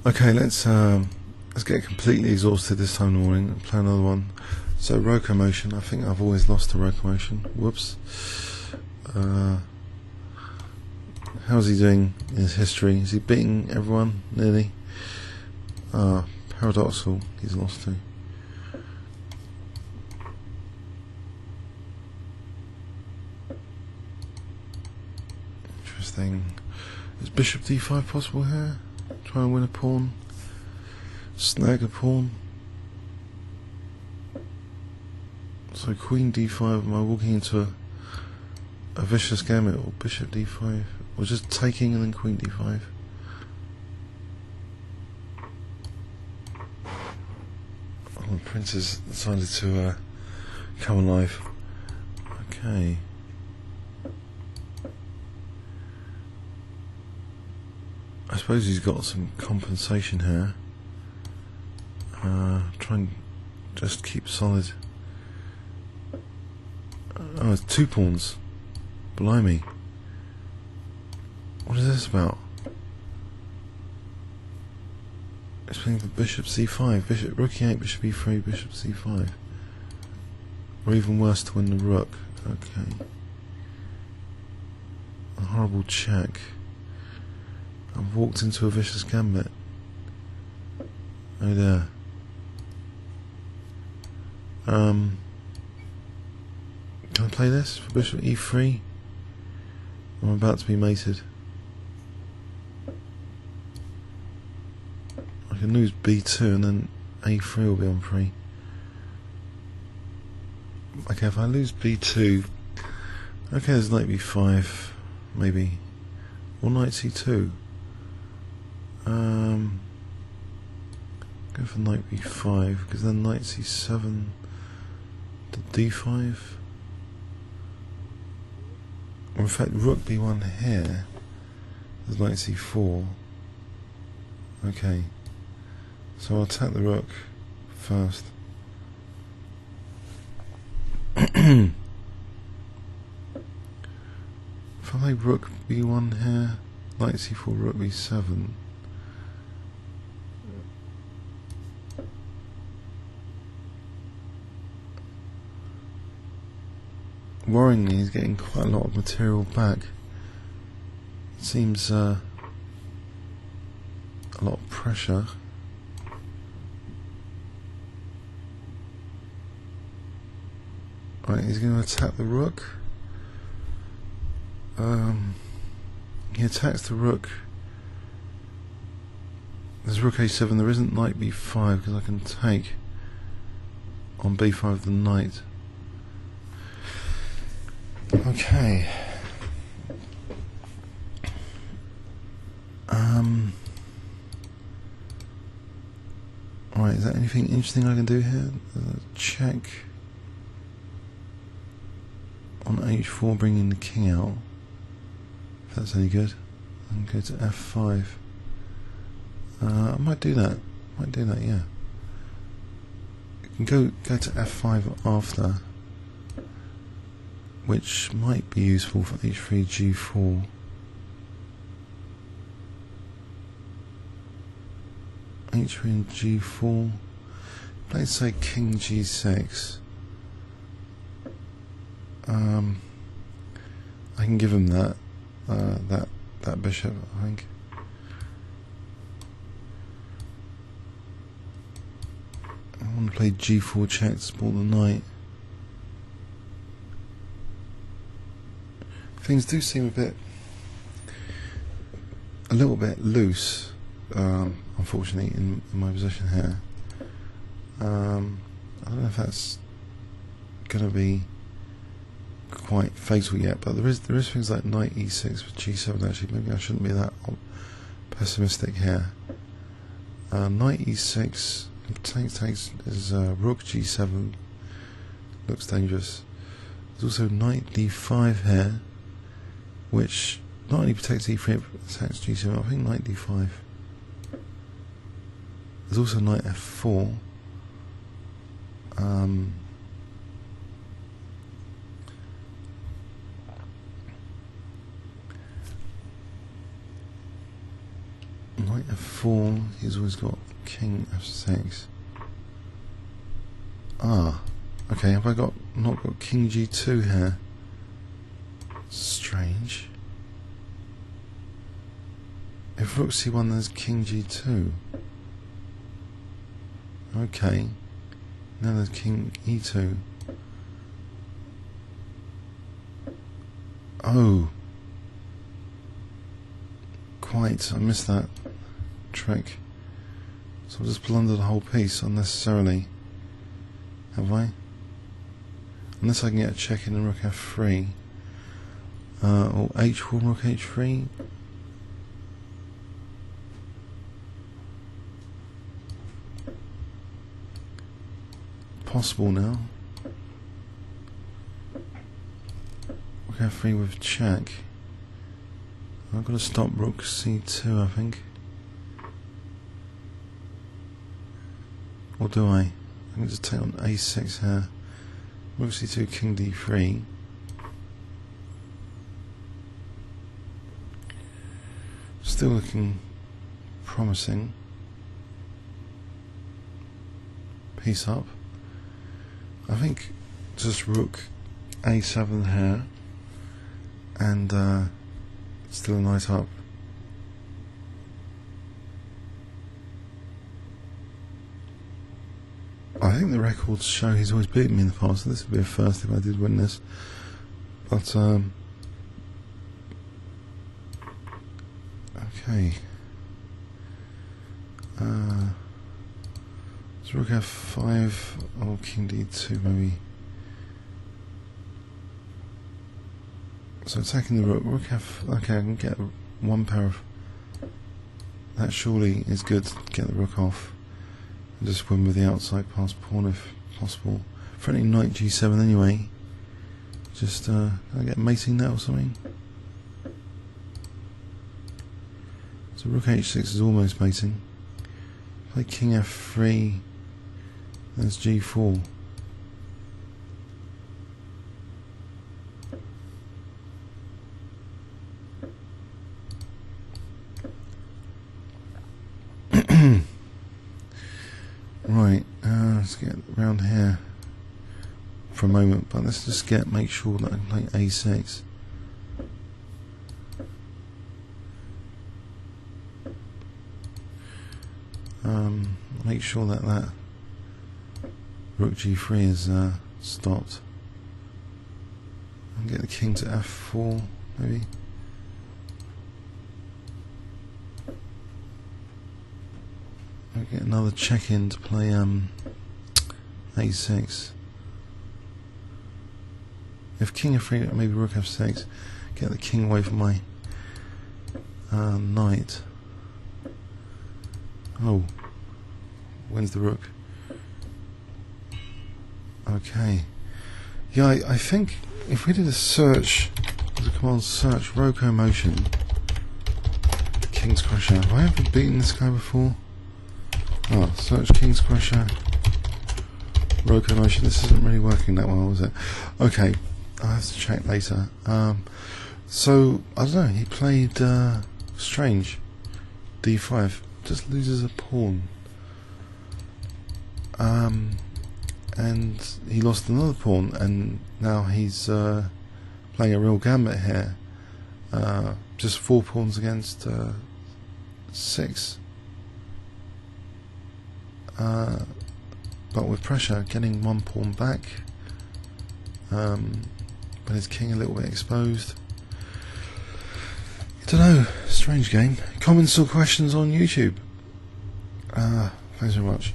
Okay, let's get completely exhausted this time in the morning and play another one. So RokoMotion, I think I've always lost to RokoMotion. Whoops. How's he doing in his history? Is he beating everyone nearly? Paradoxal, he's lost to. Interesting. Is Bishop d5 possible here? Try and win a pawn. Snag a pawn. So Queen d5, am I walking into a vicious gambit, or Bishop d5? Or just taking and then Queen d5? Oh, the prince has decided to come alive. Okay. I suppose he's got some compensation here. Try and just keep solid. Oh, it's 2 pawns. Blimey. What is this about? It's playing for Bishop c5, Bishop Rook e8, Bishop e3, Bishop c5. Or even worse, to win the rook. Okay. A horrible check. I've walked into a vicious gambit. Oh dear. Can I play this for Bishop e3? I'm about to be mated. I can lose b2 and then a3 will be on free. Okay, if I lose b2, okay, there's knight b5, maybe, or knight c2. Go for knight b5, because then knight c7 to d5. Or in fact, rook b1 here. There's knight c4. Okay, so I'll attack the rook first. If I play rook b1 here, knight c4, rook b7. Worryingly, he's getting quite a lot of material back. It seems a lot of pressure. Right, he's going to attack the rook. He attacks the rook. There's rook a7. There isn't knight b5 because I can take on b5 the knight. Okay. Alright, is there anything interesting I can do here? Check on h4, bringing the king out. If that's any good. And go to f5. I might do that. Yeah. You can go to f5 after, which might be useful for h3 g4. h3 and g4. Let's say king g6. I can give him that bishop, I think. I want to play g4 check to support the knight. Things do seem a little bit loose, unfortunately, in my position here. I don't know if that's going to be quite fatal yet, but there is things like knight e6 for g7. Actually, maybe I shouldn't be that pessimistic here. Knight e6 takes is rook g7. Looks dangerous. There's also knight d5 here, which not only protects e3 but attacks g7. I think knight d5. There's also knight f4. Knight Knight f4, he's always got king f6. Ah, okay, have I not got king g2 here? Strange. If rook c1, there's king g2. Okay, now there's king e2. Oh, quite, I missed that trick. So I've just blundered the whole piece unnecessarily. Have I? Unless I can get a check in rook f3. Or h4, rook h3. Possible now. Rook f3 with check. I've got to stop rook c2, I think. Or do I? I'm going to take on a6 here. Rook c2, king d3. Still looking promising. Piece up. I think just rook a7 here, and still a knight up. I think the records show he's always beaten me in the past, so this would be a first if I did win this. But okay. So rook f5 or king d2 maybe. So attacking the rook f. Okay, I can get one pair of. That surely is good to get the rook off. And just win with the outside pass pawn if possible. Threatening knight g7 anyway. Just I get mating that or something. So rook h6 is almost mating. Play king f3. There's g4. Right, let's get around here for a moment, but let's just make sure that I can play a6. Make sure that rook g3 is stopped. And get the king to f4 maybe. I'll get another check in to play a6. If king f3, maybe rook f6. Get the king away from my knight. Oh, when's the rook? Okay. Yeah, I think if we did a search, the command search RokoMotion, KingsCrusher. Have I ever beaten this guy before? Oh, search KingsCrusher, RokoMotion. This isn't really working that well, is it? Okay, I'll have to check later. So, I don't know, he played strange. d5. Just loses a pawn. And he lost another pawn, and now he's playing a real gambit here. Just 4 pawns against 6. But with pressure, getting 1 pawn back. But his king a little bit exposed. I don't know, strange game. Comments or questions on YouTube. Thanks very much.